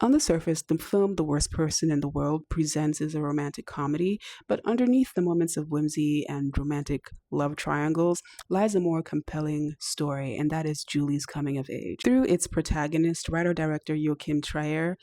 On the surface, the film The Worst Person in the World presents as a romantic comedy, but underneath the moments of whimsy and romantic love triangles lies a more compelling story, and that is Julie's coming of age. Through its protagonist, writer-director Joachim Trier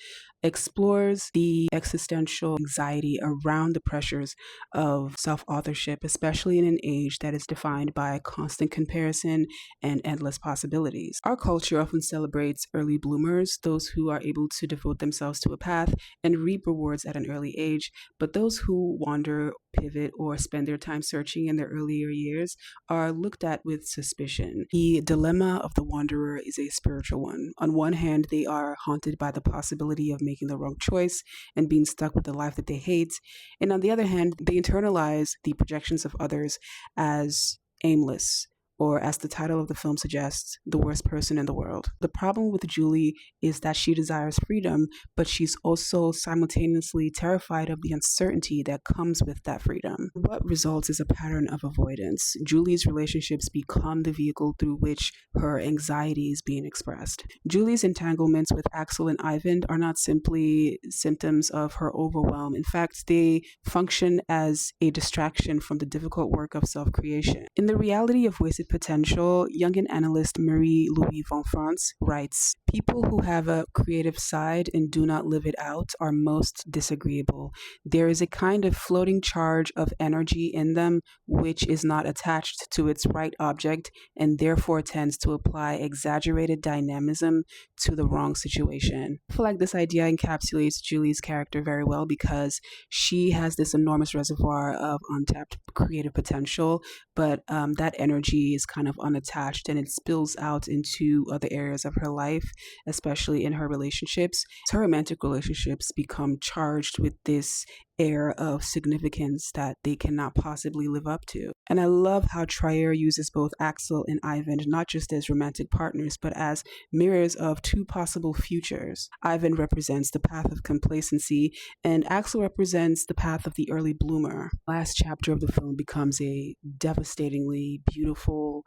explores the existential anxiety around the pressures of self-authorship, especially in an age that is defined by constant comparison and endless possibilities. Our culture often celebrates early bloomers, those who are able to devote themselves to a path and reap rewards at an early age, but those who wander, pivot, or spend their time searching in their earlier years are looked at with suspicion. The dilemma of the wanderer is a spiritual one. On one hand, they are haunted by the possibility of making the wrong choice and being stuck with the life that they hate, and on the other hand, they internalize the projections of others as aimless, or as the title of the film suggests, the worst person in the world. The problem with Julie is that she desires freedom, but she's also simultaneously terrified of the uncertainty that comes with that freedom. What results is a pattern of avoidance. Julie's relationships become the vehicle through which her anxiety is being expressed. Julie's entanglements with Axel and Ivan are not simply symptoms of her overwhelm. In fact, they function as a distraction from the difficult work of self-creation. In The Reality of Wasted Potential, Jungian analyst Marie-Louise von France writes, "People who have a creative side and do not live it out are most disagreeable. There is a kind of floating charge of energy in them which is not attached to its right object and therefore tends to apply exaggerated dynamism to the wrong situation." I feel like this idea encapsulates Julie's character very well because she has this enormous reservoir of untapped creative potential, but that energy is kind of unattached and it spills out into other areas of her life, especially in her relationships. Her romantic relationships become charged with this air of significance that they cannot possibly live up to. And I love how Trier uses both Axel and Ivan not just as romantic partners, but as mirrors of two possible futures. Ivan represents the path of complacency, and Axel represents the path of the early bloomer. Last chapter of the film becomes a devastatingly beautiful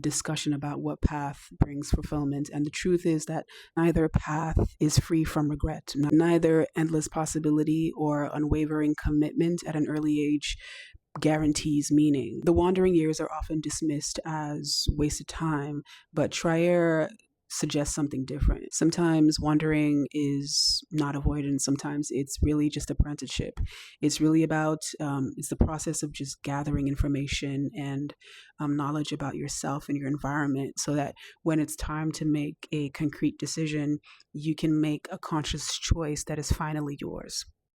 discussion about what path brings fulfillment, and the truth is that neither path is free from regret. Neither endless possibility or unwavering commitment at an early age guarantees meaning. The wandering years are often dismissed as wasted time, but Trier suggests something different. Sometimes wandering is not avoidance. Sometimes it's really just apprenticeship. It's really about, it's the process of just gathering information and knowledge about yourself and your environment so that when it's time to make a concrete decision, you can make a conscious choice that is finally yours.